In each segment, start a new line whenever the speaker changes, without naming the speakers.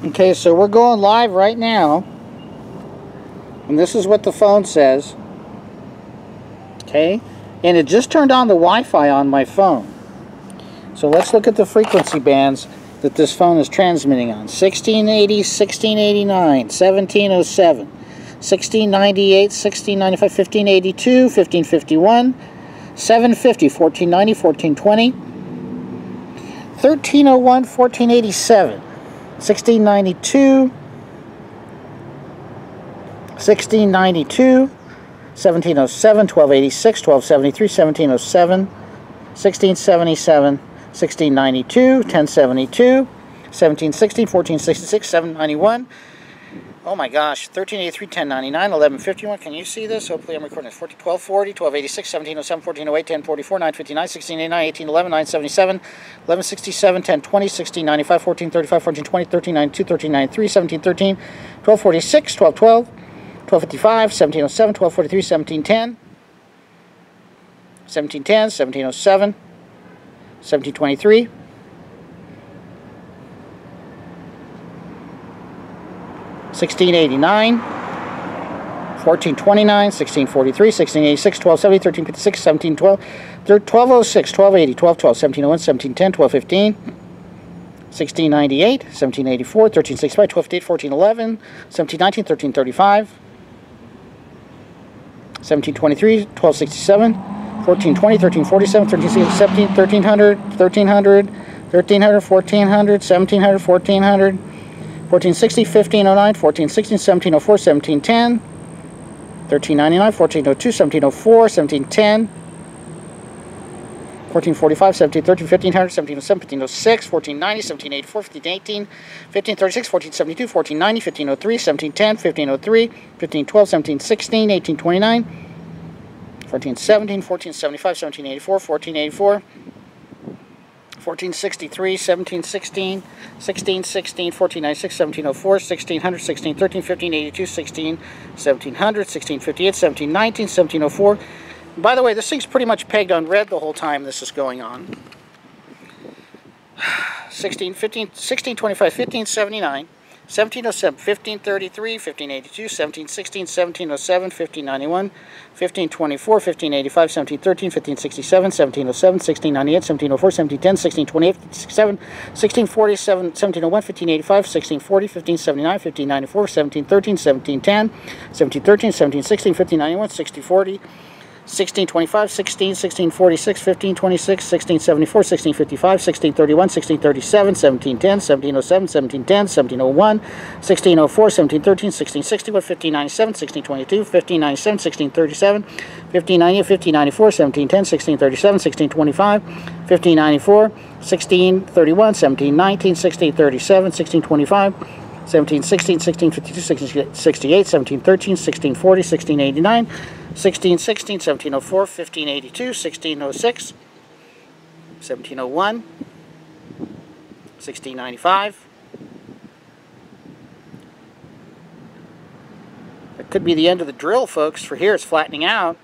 Okay, so we're going live right now, and this is what the phone says. Okay, and it just turned on the Wi-Fi on my phone. So let's look at the frequency bands that this phone is transmitting on. 1680, 1689, 1707, 1698, 1695, 1582, 1551, 750, 1490, 1420, 1301, 1487, 1692, 1692, 1707, 1286, 1273, 1707, 1677, 1692, 1072, 1716, 1466, 791. Oh my gosh, 1383, 1099, 1151. Can you see this? Hopefully I'm recording this. 1240, 1286, 1707, 1408, 1044, 959, 1689, 1811, 977, 1167, 1020, 1695, 1435, 1420, 1392, 1393, 1713, 1246, 1212, 1255, 1707, 1243, 1710, 1710, 1707, 1723, 1689, 1429, 1643, 1686, 1270, 1356, 1712, 1206, 1280, 1212, 1701, 1710, 1215, 1698, 1784, 1365, 1258, 1411, 1719, 1335, 1723, 1267, 1420, 1347, 1360, 1300, 1300, 1300, 1400, 1700, 1400, 1460, 1509, 1416, 1704, 1710, 1399, 1402, 1704, 1710, 1445, 1713, 1500, 1707, 1506, 1490, 1784, 1518, 1536, 1472, 1490, 1503, 1710, 1503, 1512, 1716, 1829, 1417, 1475, 1784, 1484, 1463, 1716, 1616, 1496, 1704, 1600, 1613, 1582, 1700, 1658, 1719, 1704. By the way, this thing's pretty much pegged on red the whole time this is going on. 1625, 1579, 1707, 1533, 1582, 1716, 1707, 1591, 1524, 1585, 1713, 1567, 1707, 1698, 1704, 1710, 1628, 1627, 1647, 1701, 1585, 1640, 1579, 1594, 1713, 1710, 1713, 1716, 1591, 1640, 1625, 1646, 1526, 1674, 1655, 1631, 1637, 1710, 1707, 1710, 1701, 1604, 1713, 1661, 1597, 1622, 1597, 1637, 1598, 1594, 1710, 1637, 1625, 1594, 1631, 1719, 1637, 1625, 1716, 1652, 1668, 1713, 1640, 1689, 1616, 1704, 1582, 1606, 1701, 1695. That could be the end of the drill, folks. For here, it's flattening out.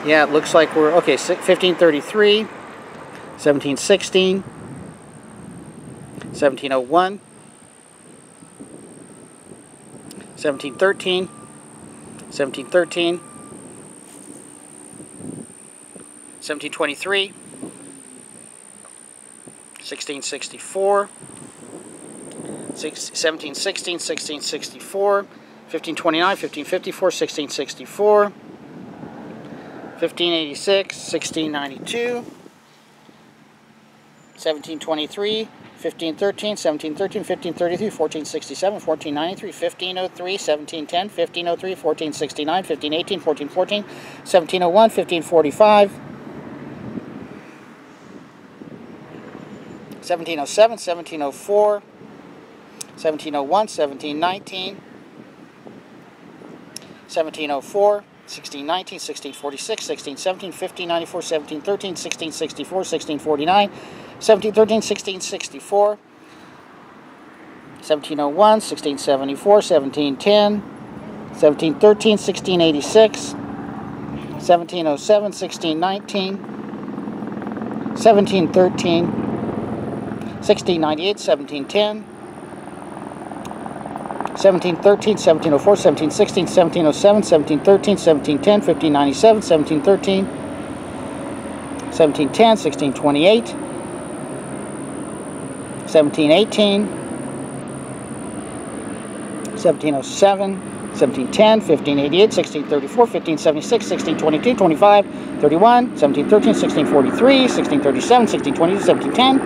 Yeah, it looks like we're, okay, 1533, 1716, 1701, 1713, 1713, 1723, 1664, 1716, 1664, 1529, 1554, 1664, 1586, 1692, 1723, 1513, 1713, 1533, 1467, 1493, 1503, 1710, 1503, 1469, 1518, 1414, 1701, 1545, 1707, 1704, 1701, 1719, 1704, 1619, 1646, 1617, 1594, 1713, 1664, 1649, 1713, 1664, 1701, 1674, 1710, 1713, 1686, 1707, 1619, 1713, 1698, 1710, 1713, 1704, 1716, 1707, 1713, 1710, 1597, 1713, 1710, 1628, 1718, 1707, 1710, 1588, 1634, 1576, 1622, 25, 31, 1713, 1643, 1637, 1620, 1710,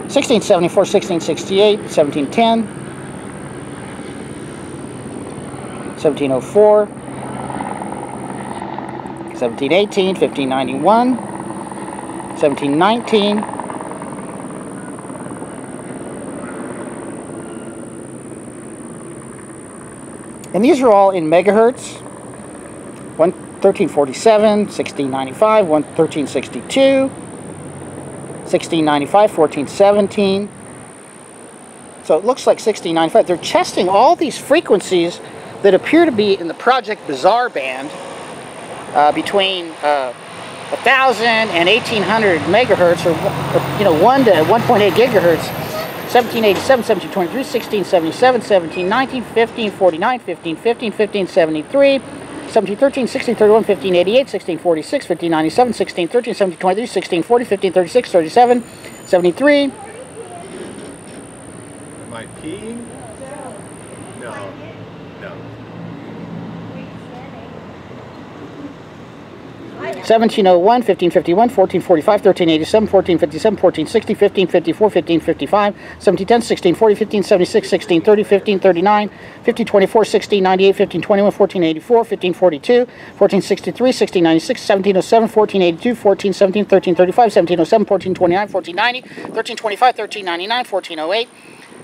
1674, 1668, 1710, 1704, 1718, 1591, 1719, and these are all in megahertz. 1347, 1695, 1362, 1695, 1417. So it looks like 1695. They're testing all these frequencies that appear to be in the Project Bizarre band between 1,000 and 1,800 megahertz, or 1 to 1.8 gigahertz. 1787, 1723, 1677, 1719, 1549, 1515, 1573, 1713, 1631, 1588, 1646, 1597, 1613, 1723, 1640, 1536, 37, 73.
Am I peeing? No. No.
1701, 1551, 1445, 1387, 1457, 1460, 1554, 1555, 1710, 1640, 1576, 1630, 1539, 1524, 1698, 1521, 1484, 1542, 1463, 1696, 1707, 1482, 1417, 1335, 1707, 1429, 1490, 1325, 1399, 1408,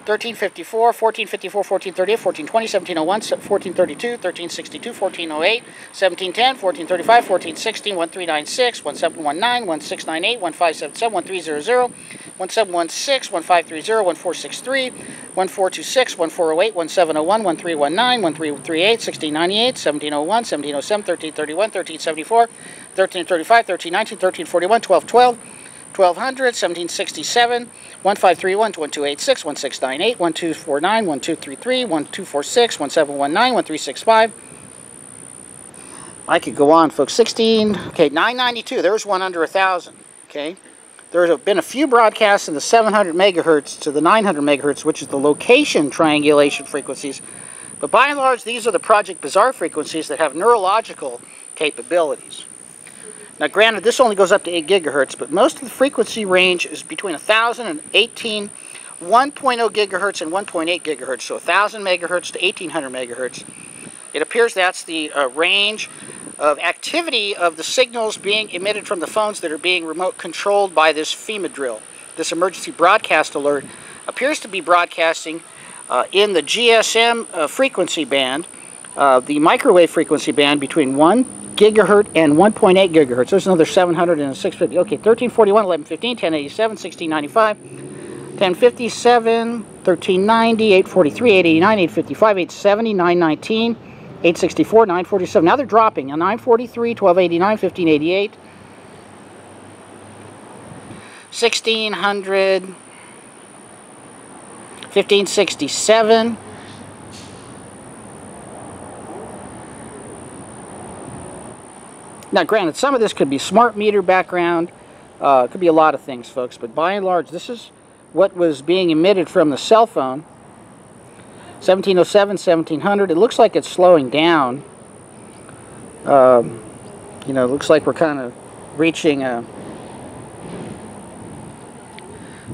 1354, 1454, 1438, 1420, 1701, 1432, 1362, 1408, 1710, 1435, 1416, 1396, 1719, 1698, 1577, 1300, 1716, 1530, 1463, 1426, 1408, 1701, 1319, 1338, 1698, 1701, 1707, 1331, 1374, 1335, 1319, 1341, 1212, 1200, 1767, 1531, 1286, 1698, 1249, 1233, 1246, 1719, 1365. I could go on, folks. 992. There's one under 1,000. Okay. There have been a few broadcasts in the 700 megahertz to the 900 megahertz, which is the location triangulation frequencies. But by and large, these are the Project Bizarre frequencies that have neurological capabilities. Now granted, this only goes up to 8 gigahertz, but most of the frequency range is between 1,000 and 1.0 gigahertz and 1.8 gigahertz, so 1,000 megahertz to 1,800 megahertz. It appears that's the range of activity of the signals being emitted from the phones that are being remote controlled by this FEMA drill. This emergency broadcast alert appears to be broadcasting in the GSM frequency band, the microwave frequency band between 1 gigahertz and 1.8 gigahertz. There's another 700 and a 650. Okay, 1341, 1115, 1087, 1695, 1057, 1390, 843, 889, 855, 870, 919, 864, 947. Now they're dropping. 943, 1289, 1588, 1600, 1567. Now, granted, some of this could be smart meter background. It could be a lot of things, folks. But by and large, this is what was being emitted from the cell phone. 1707, 1700. It looks like it's slowing down. It looks like we're kind of reaching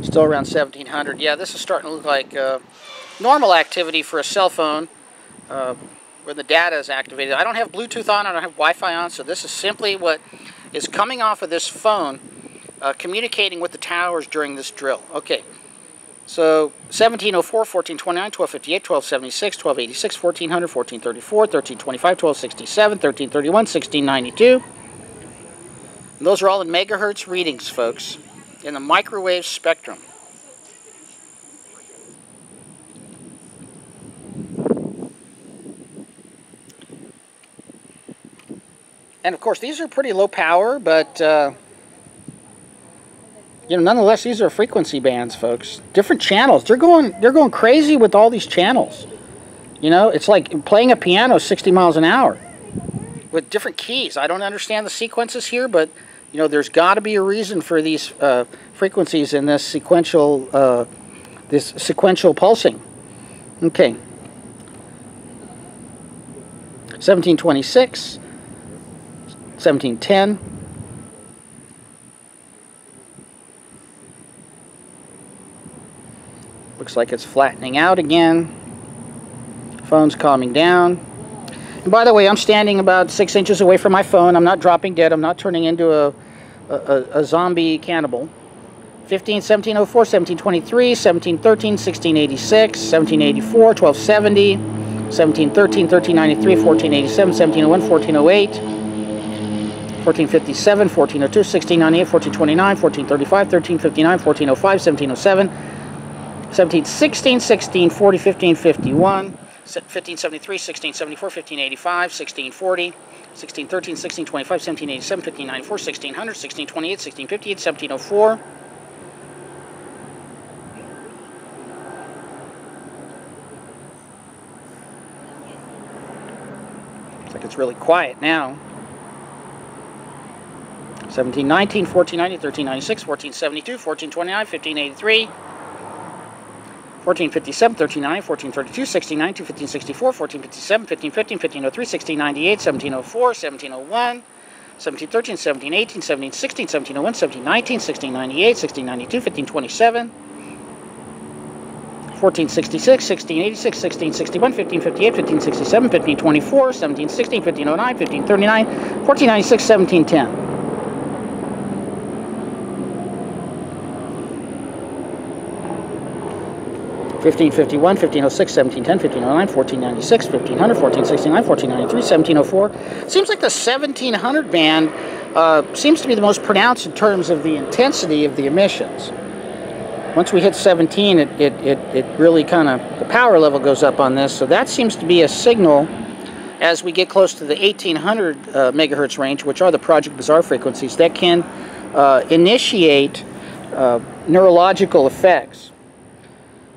still around 1700. Yeah, this is starting to look like normal activity for a cell phone. Where the data is activated. I don't have Bluetooth on, I don't have Wi-Fi on, so this is simply what is coming off of this phone, communicating with the towers during this drill. Okay, so 1704, 1429, 1258, 1276, 1286, 1400, 1434, 1325, 1267, 1331, 1692. And those are all in megahertz readings, folks, in the microwave spectrum. And of course, these are pretty low power, but you know, nonetheless, these are frequency bands, folks. Different channels. They're going crazy with all these channels. You know, it's like playing a piano 60 miles an hour with different keys. I don't understand the sequences here, but you know, there's got to be a reason for these frequencies in this sequential pulsing. Okay. 1726, 1710. Looks like it's flattening out again. Phone's calming down. And by the way, I'm standing about 6 inches away from my phone. I'm not dropping dead. I'm not turning into a zombie cannibal. 1704, 1723, 1713, 1686, 1784, 1270, 1713, 1393, 1487, 1701, 1408, 1457, 1402, 1698, 1429, 1435, 1359, 1405, 1707, 1716, 1640, 1551, 1573, 1674, 1585, 1640, 1613, 1625, 1787, 1594, 1600, 1628, 1658, 1704. Looks like it's really quiet now. 1719, 1490, 1396, 1472, 1429, 1583. 1457, 1390, 1432, 1692, 1564, 1457, 1550, 1503, 1698, 1704, 1701, 1713, 1718, 1716, 1701, 1719, 1698, 1692, 1527, 1466, 1686, 1661, 1558, 1567, 1524, 1716, 1509, 1539, 1496, 1710. 1551, 1506, 1710, 1509, 1496, 1500, 1469, 1493, 1704. Seems like the 1700 band seems to be the most pronounced in terms of the intensity of the emissions. Once we hit 17, it really kind of, the power level goes up on this, so that seems to be a signal as we get close to the 1800 megahertz range, which are the Project Bazaar frequencies, that can initiate neurological effects.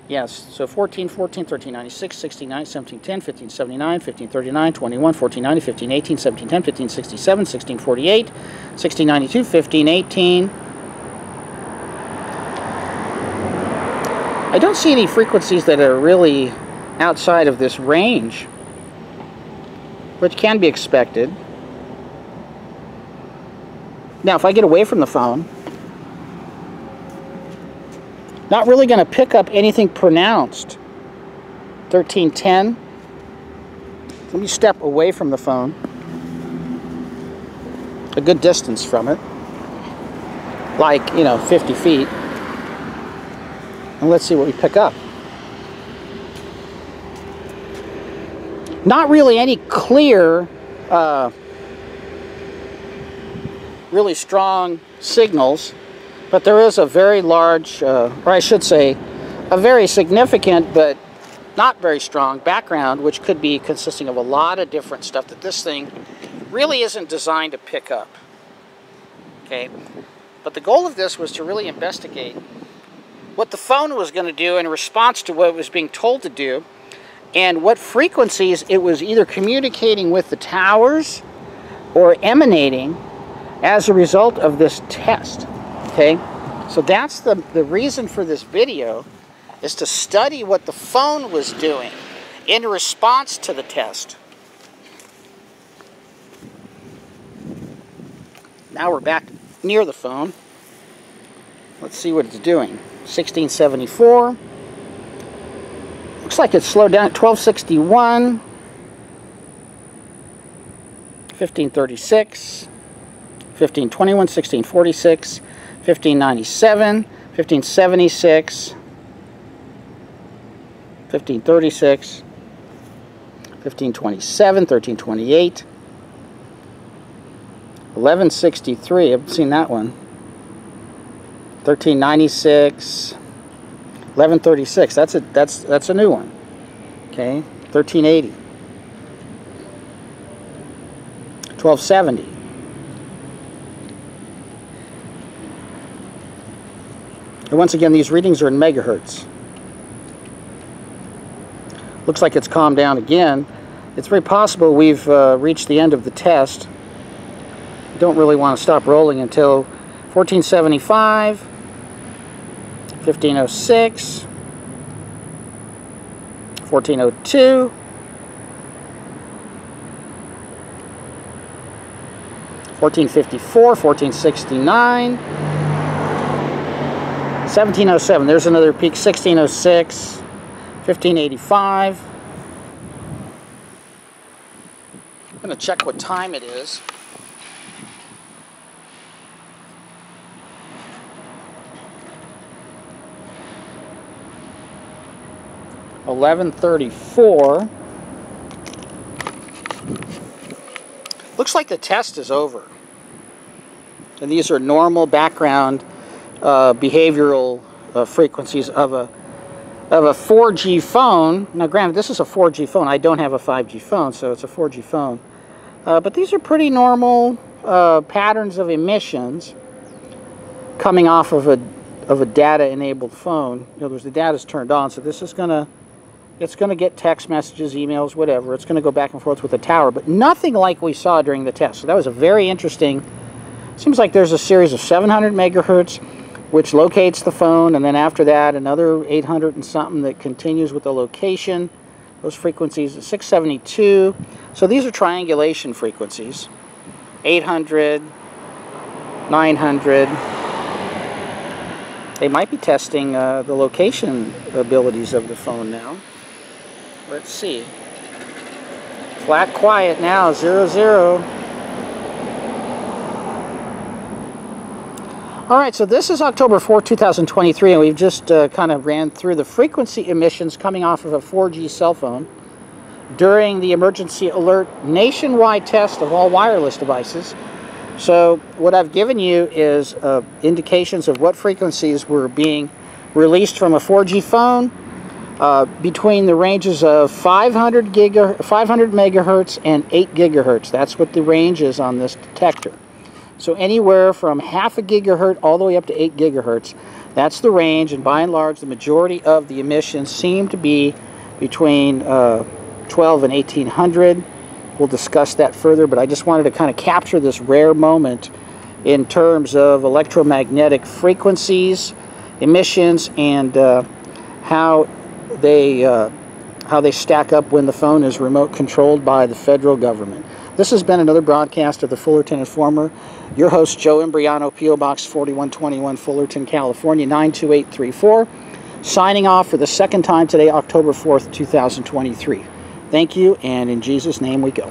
Yes, so 1414, 1396, 69, 1710, 1579, 1539, 21, 1490, 1518, 1710, 1567, 1648, 1692, 1518. I don't see any frequencies that are really outside of this range, which can be expected. Now, if I get away from the phone, not really going to pick up anything pronounced. 1310. Let me step away from the phone, a good distance from it, like, 50 feet. And let's see what we pick up. Not really any clear, really strong signals. But there is a very large, or I should say, a very significant but not very strong background, which could be consisting of a lot of different stuff that this thing really isn't designed to pick up. Okay, but the goal of this was to really investigate what the phone was going to do in response to what it was being told to do, and what frequencies it was either communicating with the towers or emanating as a result of this test. Okay, so that's the reason for this video, is to study what the phone was doing in response to the test. Now we're back near the phone. Let's see what it's doing. 1674. Looks like it's slowed down at 1261. 1536. 1521, 1646. 1597, 1576, 1536, 1527, 1328, 1163, I haven't seen that one, 1396, 1136, that's a new one, okay, 1380, 1270, And once again, these readings are in megahertz. Looks like it's calmed down again. It's very possible we've reached the end of the test. Don't really want to stop rolling until 1475, 1506, 1402, 1454, 1469, 1707. There's another peak. 1606, 1585. I'm going to check what time it is. $11:34. Looks like the test is over. And these are normal background behavioral frequencies of a 4G phone. Now granted, this is a 4G phone. I don't have a 5G phone, so it's a 4G phone. But these are pretty normal patterns of emissions coming off of a data-enabled phone. In other words, the data's turned on, so this is it's going to get text messages, emails, whatever. It's going to go back and forth with the tower, but nothing like we saw during the test. So that was a very interesting. Seems like there's a series of 700 megahertz, which locates the phone, and then after that, another 800 and something that continues with the location. Those frequencies, 672. So these are triangulation frequencies. 800, 900. They might be testing the location abilities of the phone now. Let's see. Flat quiet now, 0, 0. Alright, so this is October 4, 2023, and we've just kind of ran through the frequency emissions coming off of a 4G cell phone during the emergency alert nationwide test of all wireless devices. So what I've given you is indications of what frequencies were being released from a 4G phone between the ranges of 500 megahertz and 8 gigahertz. That's what the range is on this detector. So anywhere from half a gigahertz all the way up to 8 gigahertz. That's the range, and by and large the majority of the emissions seem to be between 12 and 1800. We'll discuss that further, but I just wanted to kind of capture this rare moment in terms of electromagnetic frequencies, emissions, and how they stack up when the phone is remote controlled by the federal government. This has been another broadcast of the Fullerton Informer. Your host, Joe Imbriano, PO Box 4121, Fullerton, California, 92834. Signing off for the second time today, October 4th, 2023. Thank you, and in Jesus' name we go.